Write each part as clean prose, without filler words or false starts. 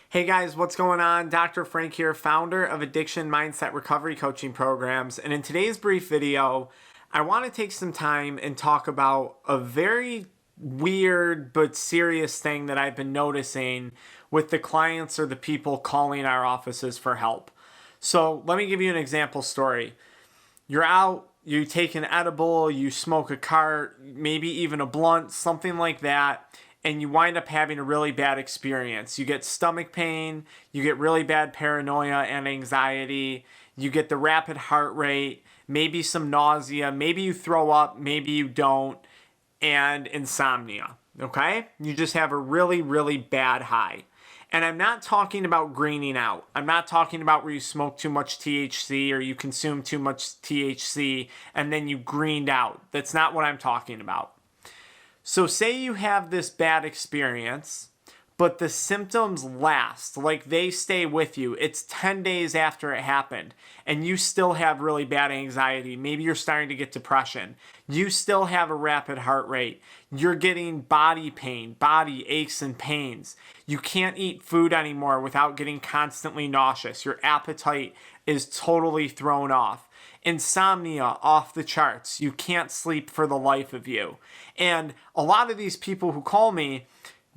Hey guys, what's going on? Dr. Frank here, founder of Addiction Mindset Recovery Coaching Programs. And in today's brief video, I want to take some time and talk about a very weird but serious thing that I've been noticing with the clients or the people calling our offices for help. So let me give you an example story. You're out, you take an edible, you smoke a cart, maybe even a blunt, something like that, and you wind up having a really bad experience. You get stomach pain, you get really bad paranoia and anxiety, you get the rapid heart rate, maybe some nausea, maybe you throw up, maybe you don't, and insomnia, okay? You just have a really, really bad high. And I'm not talking about greening out. I'm not talking about where you smoke too much THC or you consume too much THC and then you greened out. That's not what I'm talking about. So say you have this bad experience, but the symptoms last, like they stay with you. It's 10 days after it happened, and you still have really bad anxiety. Maybe you're starting to get depression. You still have a rapid heart rate. You're getting body pain, body aches and pains. You can't eat food anymore without getting constantly nauseous. Your appetite is totally thrown off. Insomnia off the charts. You can't sleep for the life of you. And a lot of these people who call me,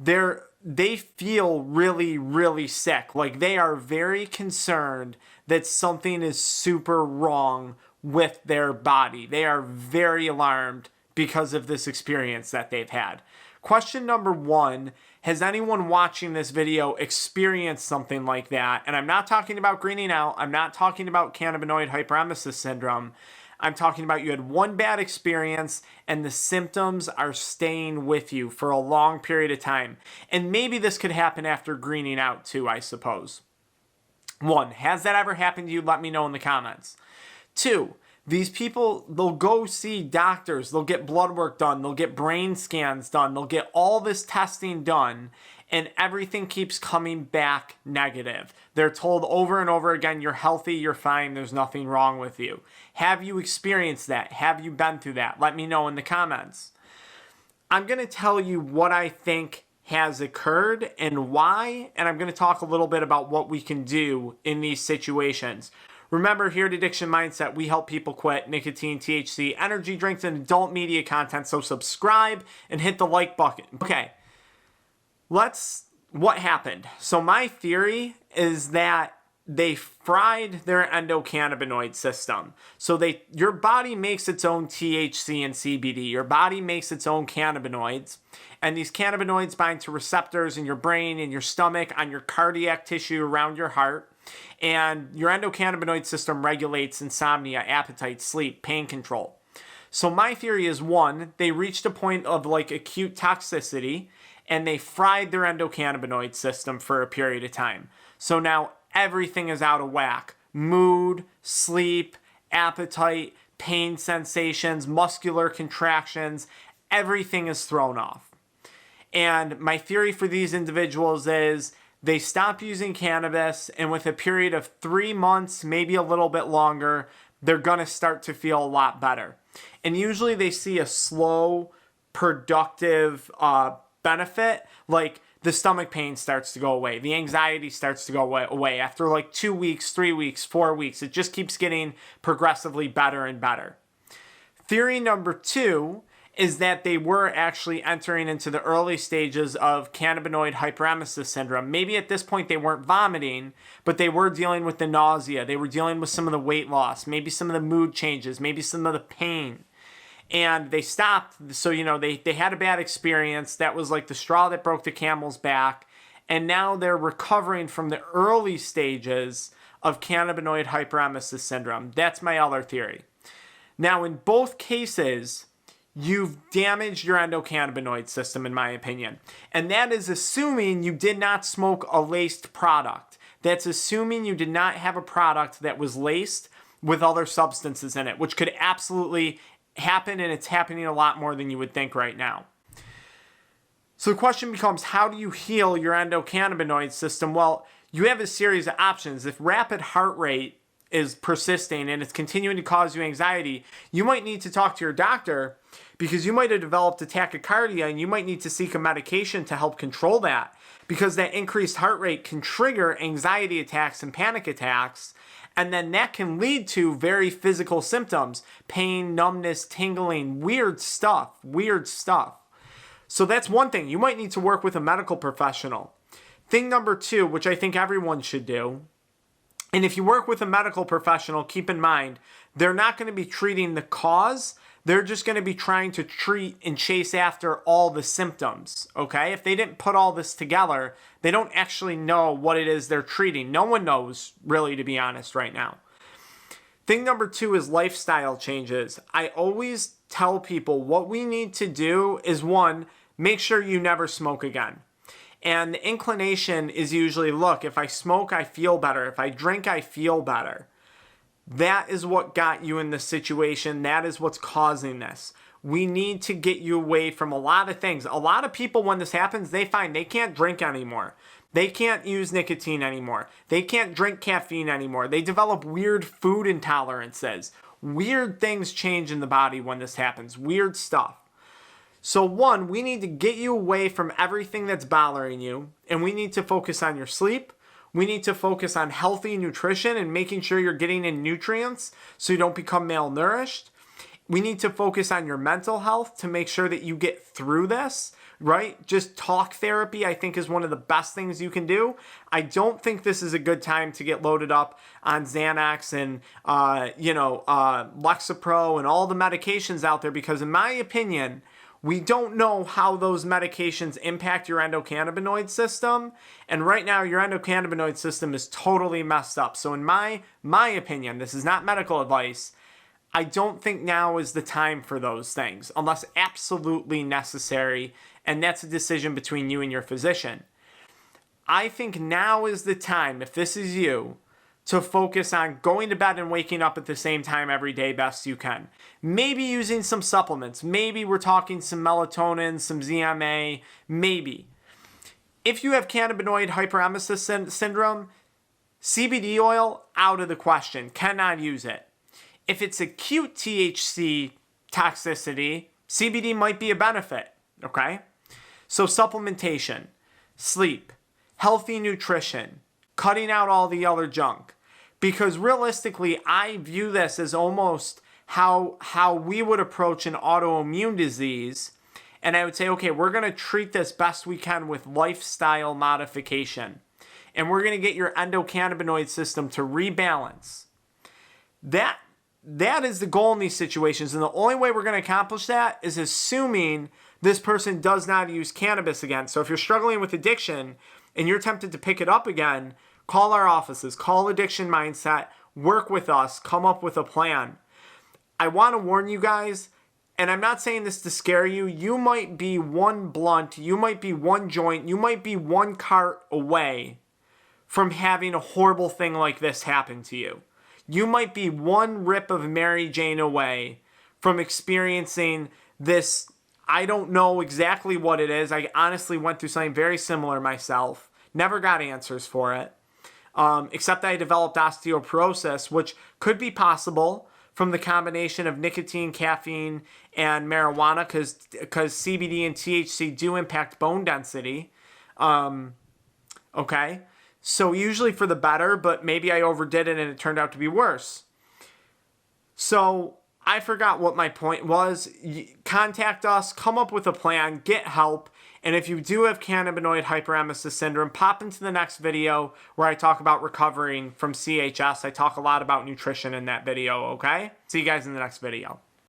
they feel really, really sick. Like they are very concerned that something is super wrong with their body. They are very alarmed because of this experience that they've had. Question number one, has anyone watching this video experienced something like that? And I'm not talking about greening out. I'm not talking about cannabinoid hyperemesis syndrome. I'm talking about you had one bad experience and the symptoms are staying with you for a long period of time. And maybe this could happen after greening out too, I suppose. One, has that ever happened to you? Let me know in the comments. Two, these people, they'll go see doctors, they'll get blood work done, they'll get brain scans done, they'll get all this testing done, and everything keeps coming back negative. They're told over and over again, you're healthy, you're fine, there's nothing wrong with you. Have you experienced that? Have you been through that? Let me know in the comments. I'm going to tell you what I think has occurred and why, and I'm going to talk a little bit about what we can do in these situations. Remember, here at Addiction Mindset, we help people quit nicotine, THC, energy drinks, and adult media content. So subscribe and hit the like button. Okay, what happened? So my theory is that they fried their endocannabinoid system. So your body makes its own THC and CBD. Your body makes its own cannabinoids. And these cannabinoids bind to receptors in your brain, in your stomach, on your cardiac tissue around your heart. And your endocannabinoid system regulates insomnia, appetite, sleep, pain control. So my theory is, one, they reached a point of like acute toxicity and they fried their endocannabinoid system for a period of time. So now everything is out of whack. Mood, sleep, appetite, pain sensations, muscular contractions, everything is thrown off. And my theory for these individuals is they stop using cannabis, and with a period of 3 months, maybe a little bit longer, they're going to start to feel a lot better. And usually they see a slow, productive benefit, like the stomach pain starts to go away. The anxiety starts to go away after like 2 weeks, 3 weeks, 4 weeks. It just keeps getting progressively better and better. Theory number two is that they were actually entering into the early stages of cannabinoid hyperemesis syndrome. Maybe at this point they weren't vomiting, but they were dealing with the nausea. They were dealing with some of the weight loss, maybe some of the mood changes, maybe some of the pain. And they stopped. So, they had a bad experience. That was like the straw that broke the camel's back. And now they're recovering from the early stages of cannabinoid hyperemesis syndrome. That's my other theory. Now, in both cases, you've damaged your endocannabinoid system, in my opinion. And that is assuming you did not smoke a laced product. That's assuming you did not have a product that was laced with other substances in it, which could absolutely happen, and it's happening a lot more than you would think right now. So the question becomes, how do you heal your endocannabinoid system? Well, you have a series of options. If rapid heart rate is persisting and it's continuing to cause you anxiety, you might need to talk to your doctor, because you might have developed a tachycardia and you might need to seek a medication to help control that, because that increased heart rate can trigger anxiety attacks and panic attacks. And then that can lead to very physical symptoms: pain, numbness, tingling, weird stuff. So that's one thing. You might need to work with a medical professional. Thing number 2, which I think everyone should do, and if you work with a medical professional, keep in mind, they're not going to be treating the cause. They're just going to be trying to treat and chase after all the symptoms, okay? If they didn't put all this together, they don't actually know what it is they're treating. No one knows, really, to be honest, right now. Thing number 2 is lifestyle changes. I always tell people what we need to do is, 1, make sure you never smoke again. And the inclination is usually, look, if I smoke, I feel better. If I drink, I feel better. That is what got you in this situation. That is what's causing this. We need to get you away from a lot of things. A lot of people, when this happens, they find they can't drink anymore. They can't use nicotine anymore. They can't drink caffeine anymore. They develop weird food intolerances. Weird things change in the body when this happens. Weird stuff. So 1, we need to get you away from everything that's bothering you, and we need to focus on your sleep. We need to focus on healthy nutrition and making sure you're getting in nutrients so you don't become malnourished. We need to focus on your mental health to make sure that you get through this, right? Just talk therapy, I think, is one of the best things you can do. I don't think this is a good time to get loaded up on Xanax and, Lexapro and all the medications out there, because in my opinion, we don't know how those medications impact your endocannabinoid system. And right now, your endocannabinoid system is totally messed up. So in my opinion, this is not medical advice, I don't think now is the time for those things, unless absolutely necessary. And that's a decision between you and your physician. I think now is the time, if this is you, to focus on going to bed and waking up at the same time every day best you can. Maybe using some supplements. Maybe we're talking some melatonin, some ZMA, maybe. If you have cannabinoid hyperemesis syndrome, CBD oil, out of the question. Cannot use it. If it's acute THC toxicity, CBD might be a benefit, okay? So supplementation, sleep, healthy nutrition, cutting out all the other junk. Because realistically, I view this as almost how we would approach an autoimmune disease. And I would say, okay, we're going to treat this best we can with lifestyle modification. And we're going to get your endocannabinoid system to rebalance. That is the goal in these situations. And the only way we're going to accomplish that is assuming this person does not use cannabis again. So if you're struggling with addiction and you're tempted to pick it up again, call our offices, call Addiction Mindset, work with us, come up with a plan. I want to warn you guys, and I'm not saying this to scare you, you might be one blunt, you might be one joint, you might be one cart away from having a horrible thing like this happen to you. You might be one rip of Mary Jane away from experiencing this. I don't know exactly what it is. I honestly went through something very similar myself. Never got answers for it. Except I developed osteoporosis, which could be possible from the combination of nicotine, caffeine, and marijuana, because CBD and THC do impact bone density. Okay? So usually for the better, but maybe I overdid it and it turned out to be worse. So I forgot what my point was. Contact us, come up with a plan, get help. And if you do have cannabinoid hyperemesis syndrome, pop into the next video where I talk about recovering from CHS. I talk a lot about nutrition in that video, okay? See you guys in the next video.